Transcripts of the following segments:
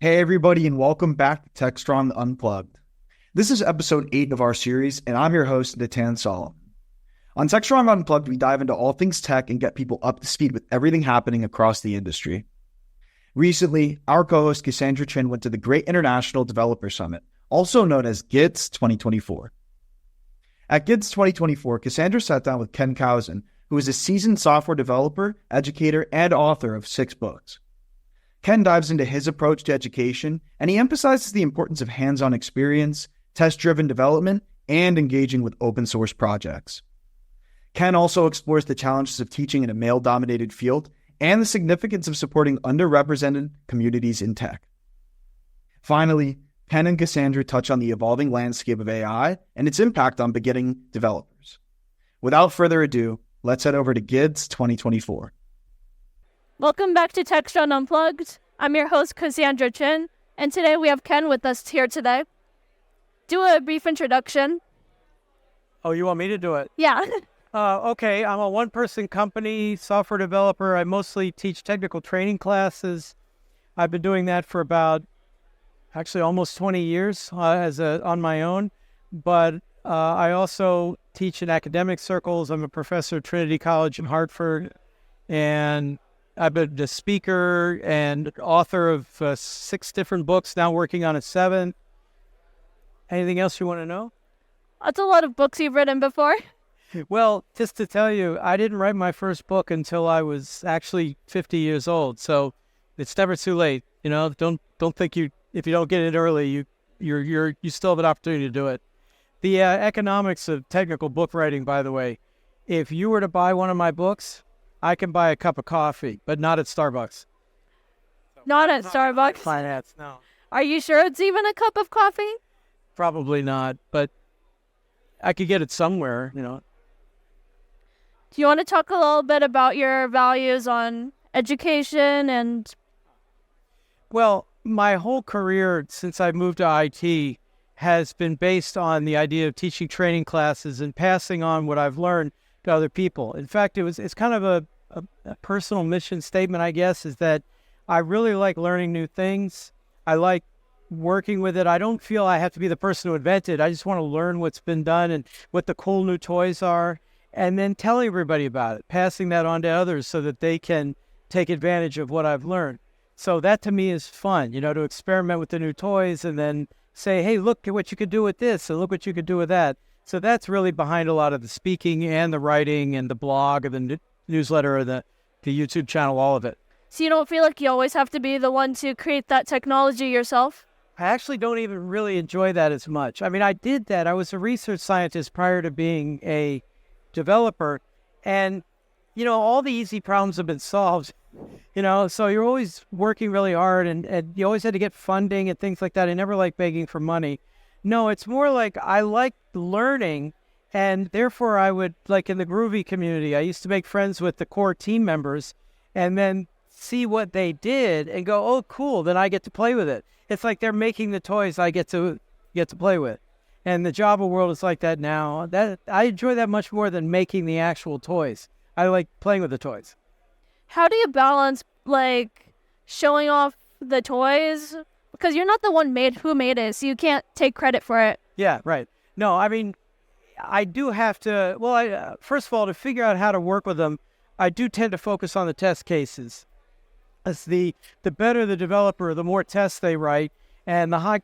Hey, everybody, and welcome back to Techstrong Unplugged. This is episode 8 of our series, and I'm your host, Natan Solomon. On Techstrong Unplugged, we dive into all things tech and get people up to speed with everything happening across the industry. Recently, our co-host Cassandra Chin went to the Great International Developer Summit, also known as GIDS 2024. At GIDS 2024, Cassandra sat down with Ken Kousen, who is a seasoned software developer, educator, and author of 6 books. Ken dives into his approach to education, and he emphasizes the importance of hands-on experience, test-driven development, and engaging with open-source projects. Ken also explores the challenges of teaching in a male-dominated field and the significance of supporting underrepresented communities in tech. Finally, Ken and Cassandra touch on the evolving landscape of AI and its impact on beginning developers. Without further ado, let's head over to GIDS 2024. Welcome back to Techstrong Unplugged. I'm your host, Cassandra Chin, and today we have Ken with us here today. Do a brief introduction. Oh, you want me to do it? Yeah. Okay, I'm a one-person company, software developer. I mostly teach technical training classes. I've been doing that for about, almost 20 years on my own. But I also teach in academic circles. I'm a professor at Trinity College in Hartford, and I've been a speaker and author of 6 different books, now working on a 7th. Anything else you want to know? That's a lot of books you've written before. Well, just to tell you, I didn't write my first book until I was actually 50 years old. So it's never too late. You know, don't think if you don't get it early, you still have an opportunity to do it. The economics of technical book writing, by the way, if you were to buy one of my books, I can buy a cup of coffee, but not at Starbucks. Not at Starbucks? Finance, no. Are you sure it's even a cup of coffee? Probably not, but I could get it somewhere, you know. Do you want to talk a little bit about your values on education and... Well, my whole career since I moved to IT has been based on the idea of teaching training classes and passing on what I've learned to other people. In fact, it's kind of a personal mission statement, I guess, is that I really like learning new things. I like working with it. I don't feel I have to be the person who invented it. I just want to learn what's been done and what the cool new toys are, and then telling everybody about it, passing that on to others so that they can take advantage of what I've learned. So that to me is fun, you know, to experiment with the new toys and then say, hey, look at what you could do with this and look what you could do with that. So that's really behind a lot of the speaking and the writing and the blog or the newsletter or the YouTube channel, all of it. So you don't feel like you always have to be the one to create that technology yourself? I actually don't even really enjoy that as much. I mean, I did that. I was a research scientist prior to being a developer. And, you know, all the easy problems have been solved, you know, so you're always working really hard and you always had to get funding and things like that. I never liked begging for money. No, it's more like I like learning, and therefore I would, like in the Groovy community, I used to make friends with the core team members and then see what they did and go, oh, cool, then I get to play with it. It's like they're making the toys I get to play with. And the Java world is like that now. That I enjoy that much more than making the actual toys. I like playing with the toys. How do you balance, like, showing off the toys? Because you're not the one who made it, so you can't take credit for it. Yeah, right. No, I mean, I do have to, well, first of all, to figure out how to work with them, I do tend to focus on the test cases. As the better the developer, the more tests they write, and the high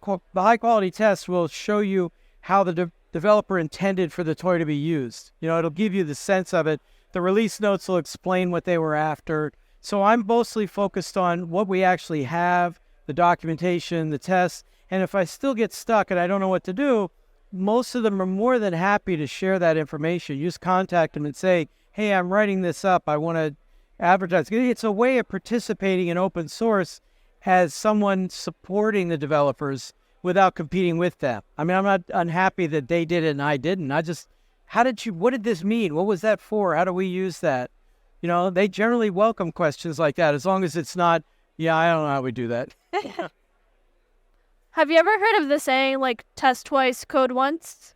quality tests will show you how the developer intended for the toy to be used. You know, it'll give you the sense of it. The release notes will explain what they were after. So I'm mostly focused on what we actually have, the documentation, the tests, and if I still get stuck and I don't know what to do, most of them are more than happy to share that information. You just contact them and say, hey, I'm writing this up. I want to advertise. It's a way of participating in open source as someone supporting the developers without competing with them. I mean, I'm not unhappy that they did it and I didn't. What did this mean? What was that for? How do we use that? You know, they generally welcome questions like that as long as it's not, yeah, I don't know how we do that. Have you ever heard of the saying, like, test twice, code once?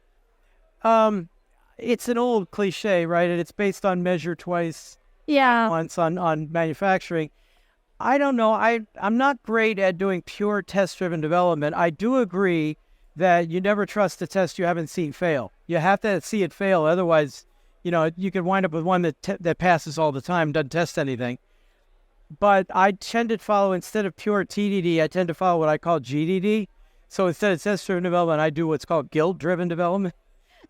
It's an old cliche, right? And it's based on measure twice, Yeah. once on manufacturing. I don't know. I'm not great at doing pure test-driven development. I do agree that you never trust a test you haven't seen fail. You have to see it fail. Otherwise, you could wind up with one that passes all the time, doesn't test anything. But I tend to follow, instead of pure TDD, I tend to follow what I call GDD. So instead of test-driven development, I do what's called guilt-driven development.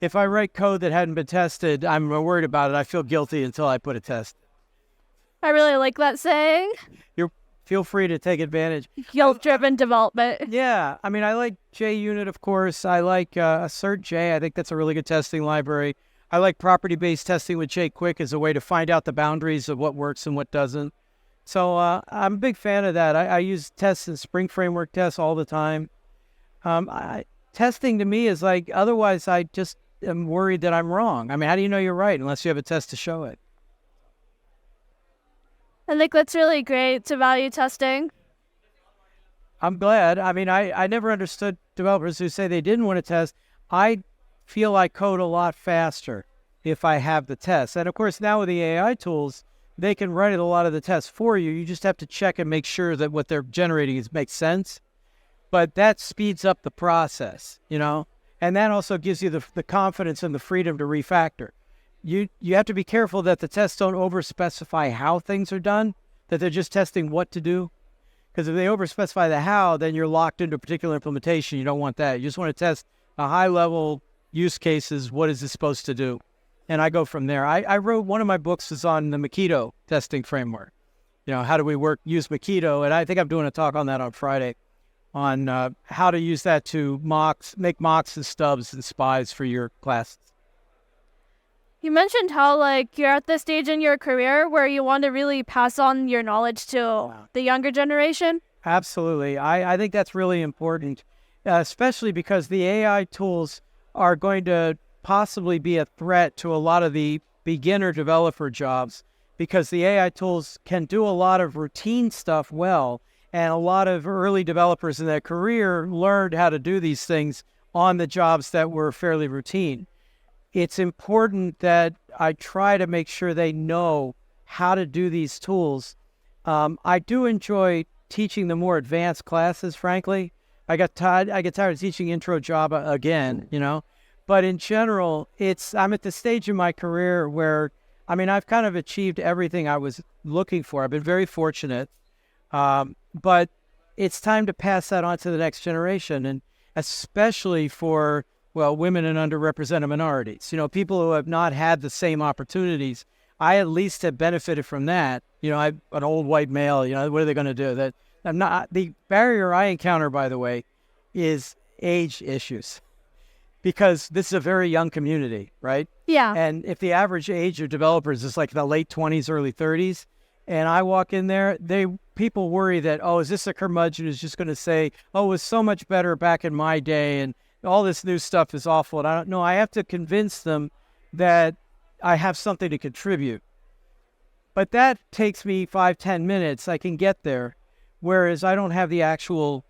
If I write code that hadn't been tested, I'm worried about it. I feel guilty until I put a test. I really like that saying. Feel free to take advantage. Guilt-driven development. Yeah. I mean, I like JUnit, of course. I like AssertJ. I think that's a really good testing library. I like property-based testing with JQuick as a way to find out the boundaries of what works and what doesn't. So I'm a big fan of that. I use tests and Spring Framework tests all the time. Testing to me is like, otherwise I just am worried that I'm wrong. I mean, how do you know you're right unless you have a test to show it? I think that's really great to value testing. I'm glad. I mean, I never understood developers who say they didn't want to test. I feel I code a lot faster if I have the tests. And of course, now with the AI tools, they can write a lot of the tests for you. You just have to check and make sure that what they're generating makes sense. But that speeds up the process, and that also gives you the confidence and the freedom to refactor. You have to be careful that the tests don't overspecify how things are done, that they're just testing what to do. Because if they overspecify the how, then you're locked into a particular implementation. You don't want that. You just want to test a high-level use cases. What is this supposed to do? And I go from there. I wrote, one of my books is on the Mockito testing framework. How do we use Mockito? And I think I'm doing a talk on that on Friday, on how to use that to make mocks and stubs and spies for your classes. You mentioned how you're at this stage in your career where you want to really pass on your knowledge to the younger generation. Absolutely. I think that's really important, especially because the AI tools are going to possibly be a threat to a lot of the beginner developer jobs, because the AI tools can do a lot of routine stuff well. And a lot of early developers in their career learned how to do these things on the jobs that were fairly routine. It's important that I try to make sure they know how to do these tools. I do enjoy teaching the more advanced classes, frankly. I get tired of teaching intro Java again, But in general, I'm at the stage in my career where, I've kind of achieved everything I was looking for. I've been very fortunate. But it's time to pass that on to the next generation, and especially for, women and underrepresented minorities. People who have not had the same opportunities. I at least have benefited from that. I'm an old white male. What are they going to do? That I'm not. The barrier I encounter, by the way, is age issues, because this is a very young community, right? Yeah. And if the average age of developers is like the late 20s, early 30s, and I walk in there, people worry that, is this a curmudgeon who's just going to say, it was so much better back in my day, and all this new stuff is awful. And I don't know. I have to convince them that I have something to contribute. But that takes me 5-10 minutes. I can get there, whereas I don't have the actual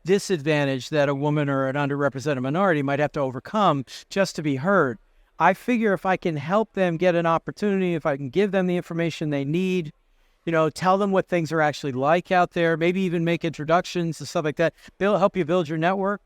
disadvantage that a woman or an underrepresented minority might have to overcome just to be heard. I figure if I can help them get an opportunity, if I can give them the information they need, tell them what things are actually like out there, maybe even make introductions and stuff like that, help you build your network.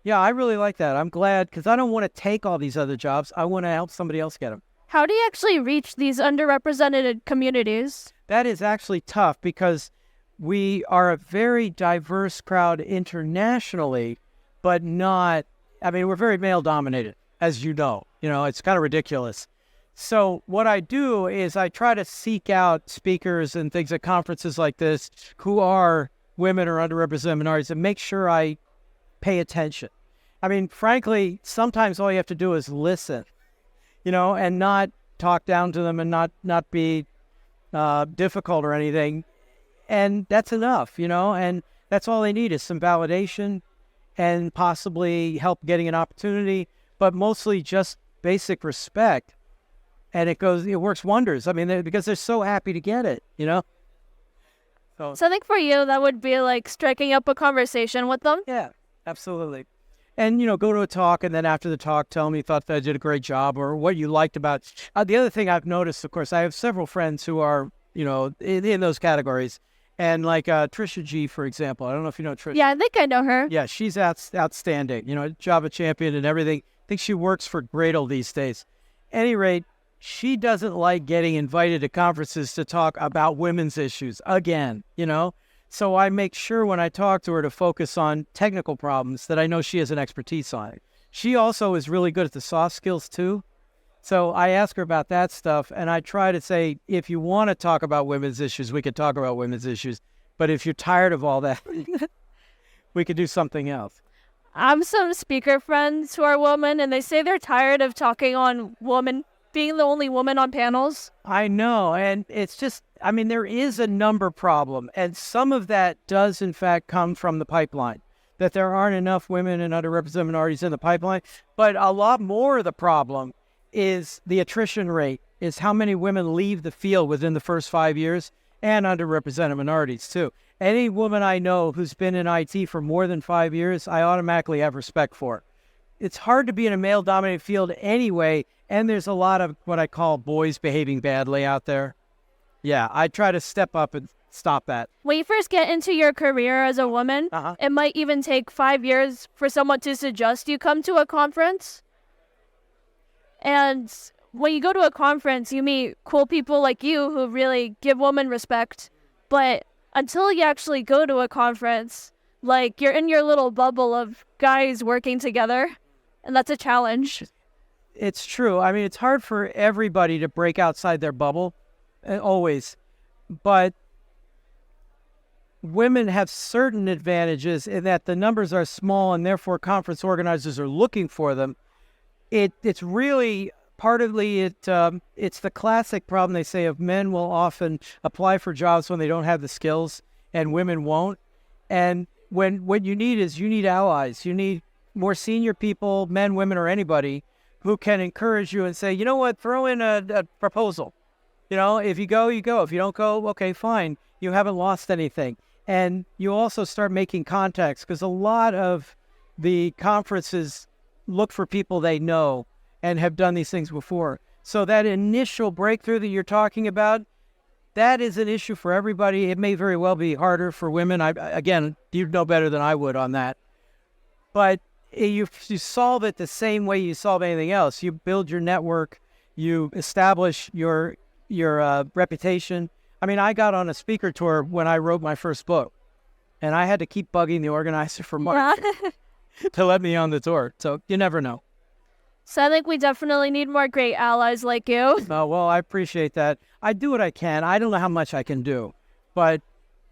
Yeah, I really like that. I'm glad, because I don't want to take all these other jobs. I want to help somebody else get them. How do you actually reach these underrepresented communities? That is actually tough, because we are a very diverse crowd internationally, but not, we're very male-dominated, as you know. It's kind of ridiculous. So what I do is I try to seek out speakers and things at conferences like this who are women or underrepresented minorities and make sure I pay attention. Frankly, sometimes all you have to do is listen, and not talk down to them and not be difficult or anything. And that's enough, and that's all they need is some validation and possibly help getting an opportunity, but mostly just basic respect. And it works wonders. Because they're so happy to get it, So I think for you, that would be like striking up a conversation with them. Yeah, absolutely. And, go to a talk, and then after the talk, tell them you thought that I did a great job or what you liked about it. The other thing I've noticed, of course, I have several friends who are, in those categories. And like Trisha G, for example, I don't know if you know Trisha. Yeah, I think I know her. Yeah, she's outstanding. Java champion and everything. I think she works for Gradle these days. At any rate, she doesn't like getting invited to conferences to talk about women's issues again, So I make sure when I talk to her to focus on technical problems that I know she has an expertise on it. She also is really good at the soft skills too. So I ask her about that stuff, and I try to say, if you want to talk about women's issues, we could talk about women's issues. But if you're tired of all that, we could do something else. I have some speaker friends who are women, and they say they're tired of talking on being the only woman on panels. I know, and it's just, there is a number problem, and some of that does, in fact, come from the pipeline, that there aren't enough women and underrepresented minorities in the pipeline. But a lot more of the problem is the attrition rate, is how many women leave the field within the first 5 years, and underrepresented minorities too. Any woman I know who's been in IT for more than 5 years, I automatically have respect for. It's hard to be in a male-dominated field anyway, and there's a lot of what I call boys behaving badly out there. Yeah, I try to step up and stop that. When you first get into your career as a woman, it might even take 5 years for someone to suggest you come to a conference. And when you go to a conference, you meet cool people like you who really give women respect. But until you actually go to a conference, like, you're in your little bubble of guys working together, and that's a challenge. It's true. It's hard for everybody to break outside their bubble, always. But women have certain advantages in that the numbers are small, and therefore conference organizers are looking for them. It's really partly it's the classic problem they say of men will often apply for jobs when they don't have the skills, and women won't. And what you need allies. You need more senior people, men, women, or anybody who can encourage you and say, you know what, throw in a proposal. If you go, you go. If you don't go, okay, fine. You haven't lost anything. And you also start making contacts, because a lot of the conferences look for people they know and have done these things before. So that initial breakthrough that you're talking about, that is an issue for everybody. It may very well be harder for women. Again, you'd know better than I would on that. But you solve it the same way you solve anything else. You build your network. You establish your reputation. I got on a speaker tour when I wrote my first book, and I had to keep bugging the organizer for months to let me on the tour. So you never know. So I think we definitely need more great allies like you. Oh, well, I appreciate that. I do what I can. I don't know how much I can do, but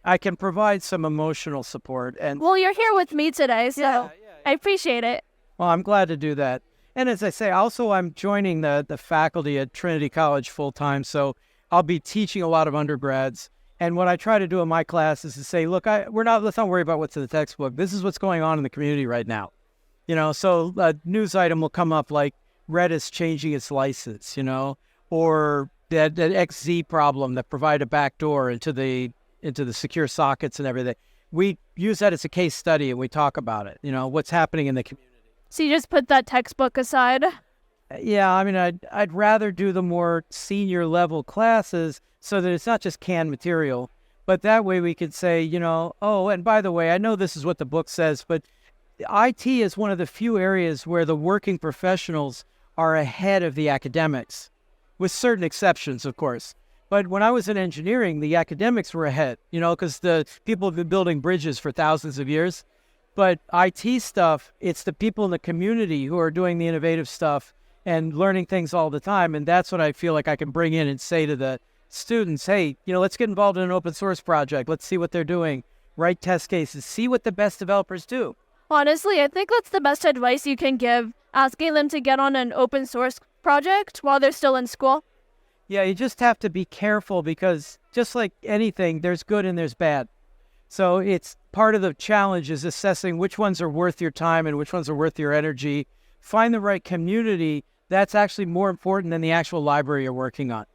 I can provide some emotional support. And well, you're here with me today, so I appreciate it. Well, I'm glad to do that. And as I say, also I'm joining the faculty at Trinity College full time, so I'll be teaching a lot of undergrads. And what I try to do in my class is to say, look, let's not worry about what's in the textbook. This is what's going on in the community right now. So a news item will come up like Redis changing its license, or that XZ problem that provide a backdoor into the secure sockets and everything. We use that as a case study, and we talk about it, what's happening in the community. So you just put that textbook aside? Yeah, I'd rather do the more senior level classes so that it's not just canned material, but that way we could say, oh, and by the way, I know this is what the book says, but IT is one of the few areas where the working professionals are ahead of the academics, with certain exceptions, of course. But when I was in engineering, the academics were ahead, because the people have been building bridges for thousands of years. But IT stuff, it's the people in the community who are doing the innovative stuff and learning things all the time. And that's what I feel like I can bring in and say to the students, hey, let's get involved in an open source project. Let's see what they're doing. Write test cases. See what the best developers do. Honestly, I think that's the best advice you can give, asking them to get on an open source project while they're still in school. Yeah, you just have to be careful, because just like anything, there's good and there's bad. So it's part of the challenge is assessing which ones are worth your time and which ones are worth your energy. Find the right community. That's actually more important than the actual library you're working on.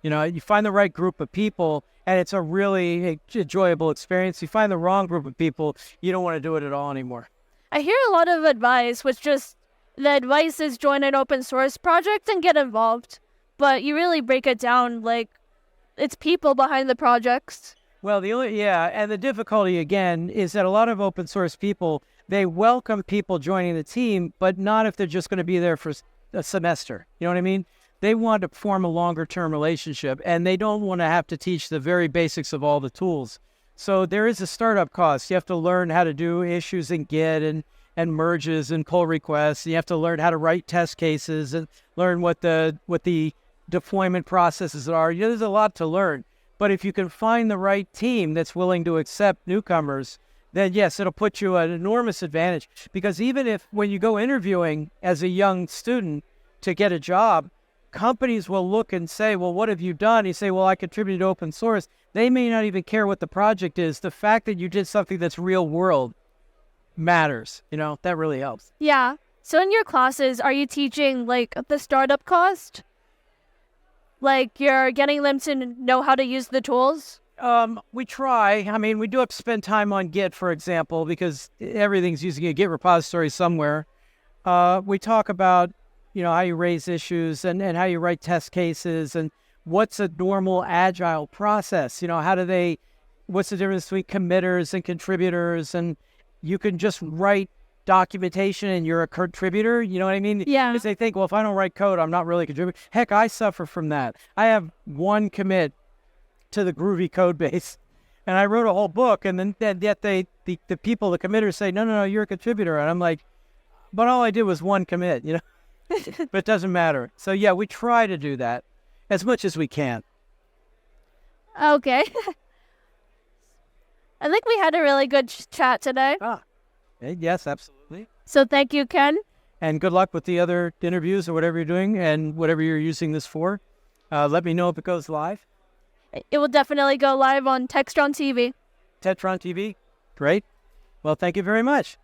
You find the right group of people, and it's a really enjoyable experience. You find the wrong group of people, you don't want to do it at all anymore. I hear a lot of advice, which just, the advice is join an open source project and get involved. But you really break it down, like, it's people behind the projects. Well, and the difficulty again is that a lot of open source people, they welcome people joining the team, but not if they're just going to be there for a semester. You know what I mean? They want to form a longer term relationship, and they don't want to have to teach the very basics of all the tools. So there is a startup cost. You have to learn how to do issues in Git and merges and pull requests. You have to learn how to write test cases and learn what the deployment processes are. There's a lot to learn. But if you can find the right team that's willing to accept newcomers, then yes, it'll put you at an enormous advantage. Because even if when you go interviewing as a young student to get a job, companies will look and say, well, what have you done? You say, well, I contributed to open source. They may not even care what the project is. The fact that you did something that's real world matters. That really helps. Yeah. So in your classes, are you teaching like the startup cost? Like you're getting them to know how to use the tools? We try. I mean, we do have to spend time on Git, for example, because everything's using a Git repository somewhere. We talk about, how you raise issues and how you write test cases and what's a normal agile process. What's the difference between committers and contributors? And you can just write documentation and you're a contributor. You know what I mean? Yeah. Because they think, well, if I don't write code, I'm not really a contributor. Heck, I suffer from that. I have one commit to the Groovy code base, and I wrote a whole book, and then yet the people, the committers say, no, you're a contributor. And I'm like, but all I did was one commit, but it doesn't matter. So yeah, we try to do that as much as we can. Okay. I think we had a really good chat today. Yes, absolutely. So thank you, Ken. And good luck with the other interviews or whatever you're doing and whatever you're using this for. Let me know if it goes live. It will definitely go live on Techstrong TV. Techstrong TV? Great. Well, thank you very much.